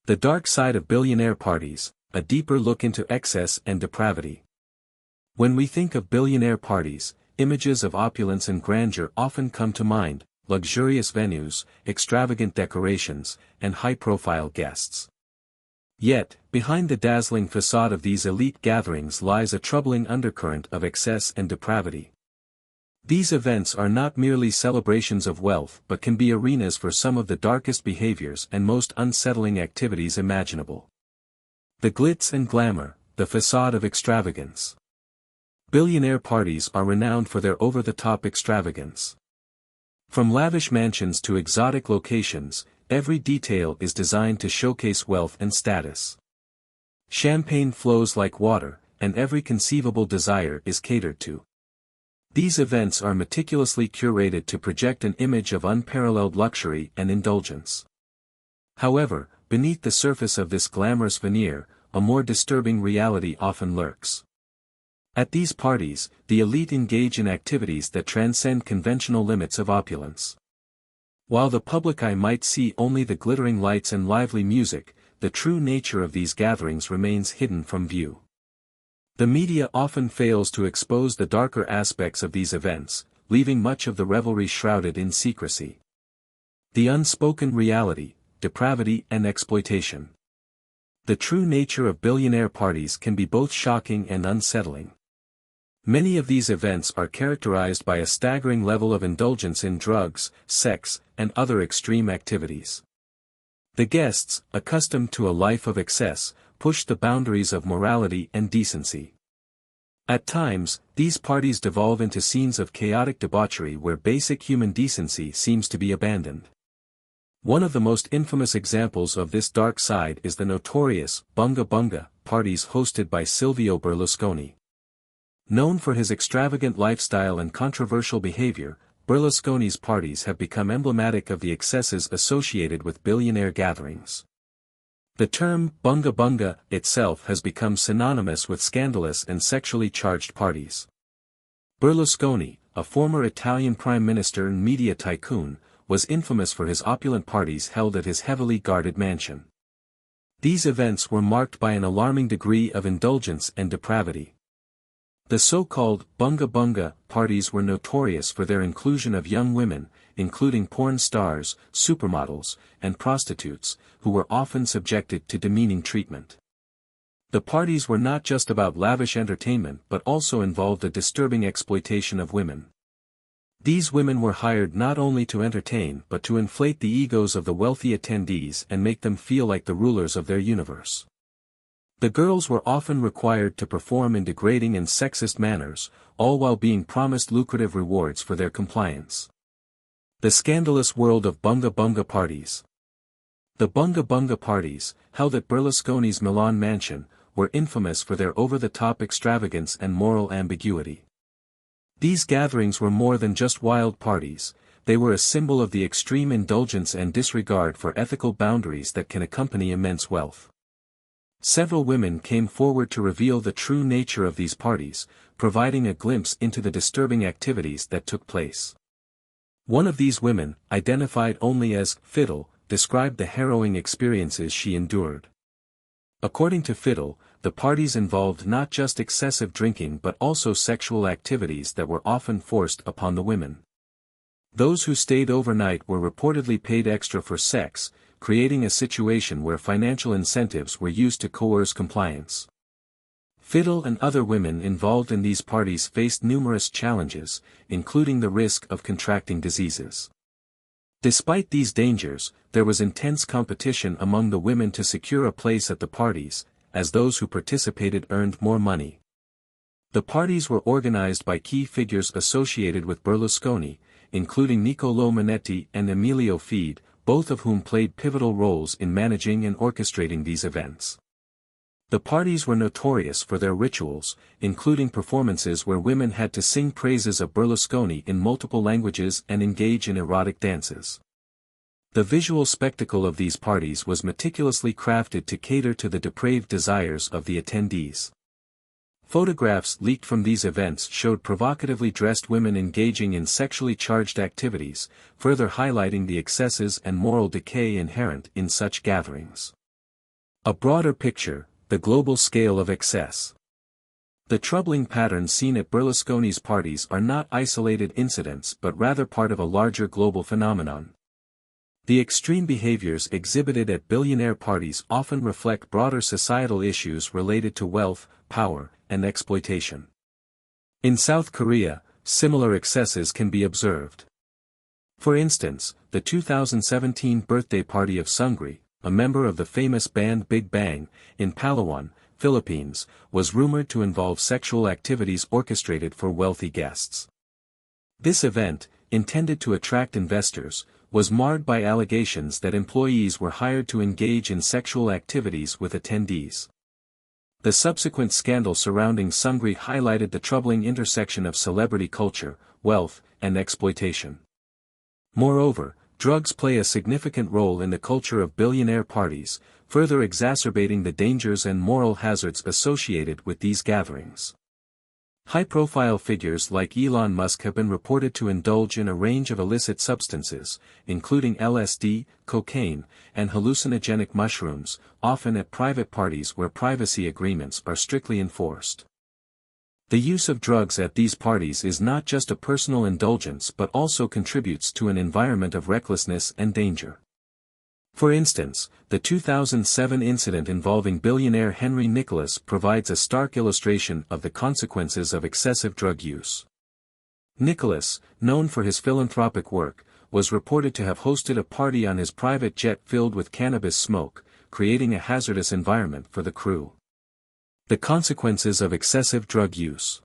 The dark side of billionaire parties, a deeper look into excess and depravity. When we think of billionaire parties, images of opulence and grandeur often come to mind: luxurious venues, extravagant decorations, and high-profile guests. Yet, behind the dazzling facade of these elite gatherings lies a troubling undercurrent of excess and depravity. These events are not merely celebrations of wealth but can be arenas for some of the darkest behaviors and most unsettling activities imaginable. The glitz and glamour, the facade of extravagance. Billionaire parties are renowned for their over-the-top extravagance. From lavish mansions to exotic locations, every detail is designed to showcase wealth and status. Champagne flows like water, and every conceivable desire is catered to. These events are meticulously curated to project an image of unparalleled luxury and indulgence. However, beneath the surface of this glamorous veneer, a more disturbing reality often lurks. At these parties, the elite engage in activities that transcend conventional limits of opulence. While the public eye might see only the glittering lights and lively music, the true nature of these gatherings remains hidden from view. The media often fails to expose the darker aspects of these events, leaving much of the revelry shrouded in secrecy. The unspoken reality, depravity and exploitation. The true nature of billionaire parties can be both shocking and unsettling. Many of these events are characterized by a staggering level of indulgence in drugs, sex, and other extreme activities. The guests, accustomed to a life of excess, push the boundaries of morality and decency. At times, these parties devolve into scenes of chaotic debauchery where basic human decency seems to be abandoned. One of the most infamous examples of this dark side is the notorious Bunga Bunga parties hosted by Silvio Berlusconi. Known for his extravagant lifestyle and controversial behavior, Berlusconi's parties have become emblematic of the excesses associated with billionaire gatherings. The term Bunga Bunga itself has become synonymous with scandalous and sexually charged parties. Berlusconi, a former Italian prime minister and media tycoon, was infamous for his opulent parties held at his heavily guarded mansion. These events were marked by an alarming degree of indulgence and depravity. The so-called Bunga Bunga parties were notorious for their inclusion of young women, including porn stars, supermodels, and prostitutes, who were often subjected to demeaning treatment. The parties were not just about lavish entertainment but also involved a disturbing exploitation of women. These women were hired not only to entertain but to inflate the egos of the wealthy attendees and make them feel like the rulers of their universe. The girls were often required to perform in degrading and sexist manners, all while being promised lucrative rewards for their compliance. The scandalous world of Bunga Bunga parties. The Bunga Bunga parties, held at Berlusconi's Milan mansion, were infamous for their over-the-top extravagance and moral ambiguity. These gatherings were more than just wild parties, they were a symbol of the extreme indulgence and disregard for ethical boundaries that can accompany immense wealth. Several women came forward to reveal the true nature of these parties, providing a glimpse into the disturbing activities that took place. One of these women, identified only as Fiddle, described the harrowing experiences she endured. According to Fiddle, the parties involved not just excessive drinking but also sexual activities that were often forced upon the women. Those who stayed overnight were reportedly paid extra for sex, creating a situation where financial incentives were used to coerce compliance. Fiddle and other women involved in these parties faced numerous challenges, including the risk of contracting diseases. Despite these dangers, there was intense competition among the women to secure a place at the parties, as those who participated earned more money. The parties were organized by key figures associated with Berlusconi, including Niccolò Minetti and Emilio Fede, both of whom played pivotal roles in managing and orchestrating these events. The parties were notorious for their rituals, including performances where women had to sing praises of Berlusconi in multiple languages and engage in erotic dances. The visual spectacle of these parties was meticulously crafted to cater to the depraved desires of the attendees. Photographs leaked from these events showed provocatively dressed women engaging in sexually charged activities, further highlighting the excesses and moral decay inherent in such gatherings. A broader picture, the global scale of excess. The troubling patterns seen at Berlusconi's parties are not isolated incidents but rather part of a larger global phenomenon. The extreme behaviors exhibited at billionaire parties often reflect broader societal issues related to wealth, power, and exploitation. In South Korea, similar excesses can be observed. For instance, the 2017 birthday party of Seungri, a member of the famous band Big Bang, in Palawan, Philippines, was rumored to involve sexual activities orchestrated for wealthy guests. This event, intended to attract investors, was marred by allegations that employees were hired to engage in sexual activities with attendees. The subsequent scandal surrounding Seungri highlighted the troubling intersection of celebrity culture, wealth, and exploitation. Moreover, drugs play a significant role in the culture of billionaire parties, further exacerbating the dangers and moral hazards associated with these gatherings. High-profile figures like Elon Musk have been reported to indulge in a range of illicit substances, including LSD, cocaine, and hallucinogenic mushrooms, often at private parties where privacy agreements are strictly enforced. The use of drugs at these parties is not just a personal indulgence but also contributes to an environment of recklessness and danger. For instance, the 2007 incident involving billionaire Henry Nicholas provides a stark illustration of the consequences of excessive drug use. Nicholas, known for his philanthropic work, was reported to have hosted a party on his private jet filled with cannabis smoke, creating a hazardous environment for the crew. The consequences of excessive drug use.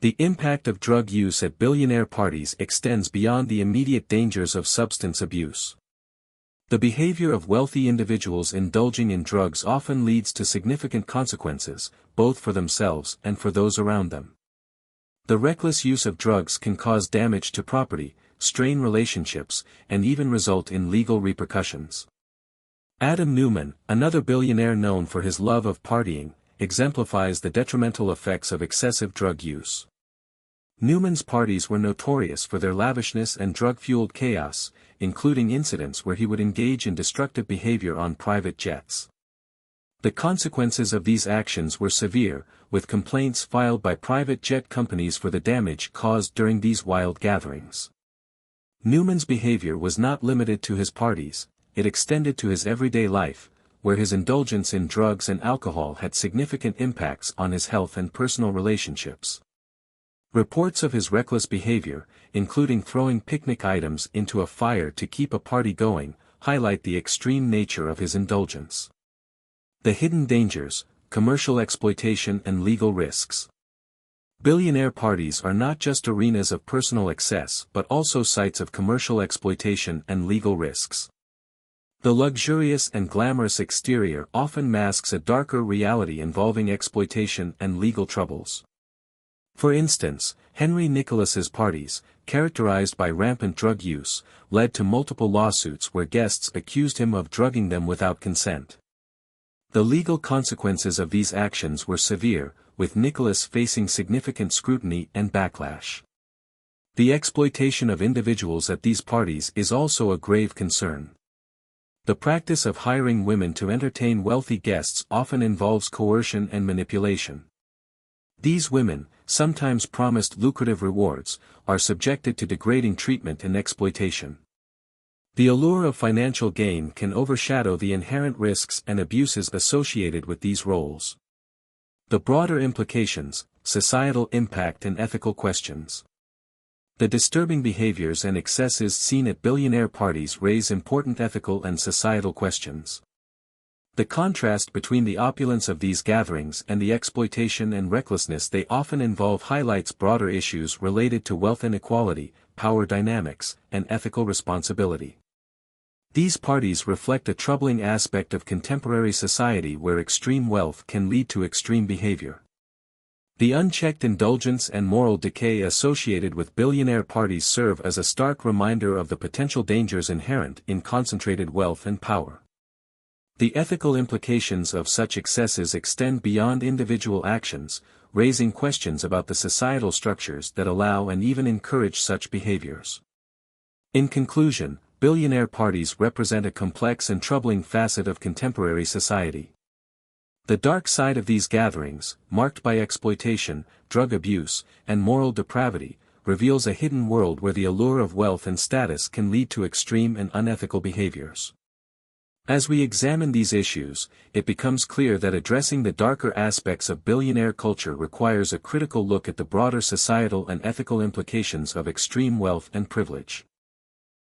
The impact of drug use at billionaire parties extends beyond the immediate dangers of substance abuse. The behavior of wealthy individuals indulging in drugs often leads to significant consequences, both for themselves and for those around them. The reckless use of drugs can cause damage to property, strain relationships, and even result in legal repercussions. Adam Neumann, another billionaire known for his love of partying, exemplifies the detrimental effects of excessive drug use. Neumann's parties were notorious for their lavishness and drug-fueled chaos, including incidents where he would engage in destructive behavior on private jets. The consequences of these actions were severe, with complaints filed by private jet companies for the damage caused during these wild gatherings. Neumann's behavior was not limited to his parties, it extended to his everyday life, where his indulgence in drugs and alcohol had significant impacts on his health and personal relationships. Reports of his reckless behavior, including throwing picnic items into a fire to keep a party going, highlight the extreme nature of his indulgence. The hidden dangers, commercial exploitation and legal risks. Billionaire parties are not just arenas of personal excess but also sites of commercial exploitation and legal risks. The luxurious and glamorous exterior often masks a darker reality involving exploitation and legal troubles. For instance, Henry Nicholas's parties, characterized by rampant drug use, led to multiple lawsuits where guests accused him of drugging them without consent. The legal consequences of these actions were severe, with Nicholas facing significant scrutiny and backlash. The exploitation of individuals at these parties is also a grave concern. The practice of hiring women to entertain wealthy guests often involves coercion and manipulation. These women, sometimes promised lucrative rewards, are subjected to degrading treatment and exploitation. The allure of financial gain can overshadow the inherent risks and abuses associated with these roles. The broader implications, societal impact and ethical questions. The disturbing behaviors and excesses seen at billionaire parties raise important ethical and societal questions. The contrast between the opulence of these gatherings and the exploitation and recklessness they often involve highlights broader issues related to wealth inequality, power dynamics, and ethical responsibility. These parties reflect a troubling aspect of contemporary society where extreme wealth can lead to extreme behavior. The unchecked indulgence and moral decay associated with billionaire parties serve as a stark reminder of the potential dangers inherent in concentrated wealth and power. The ethical implications of such excesses extend beyond individual actions, raising questions about the societal structures that allow and even encourage such behaviors. In conclusion, billionaire parties represent a complex and troubling facet of contemporary society. The dark side of these gatherings, marked by exploitation, drug abuse, and moral depravity, reveals a hidden world where the allure of wealth and status can lead to extreme and unethical behaviors. As we examine these issues, it becomes clear that addressing the darker aspects of billionaire culture requires a critical look at the broader societal and ethical implications of extreme wealth and privilege.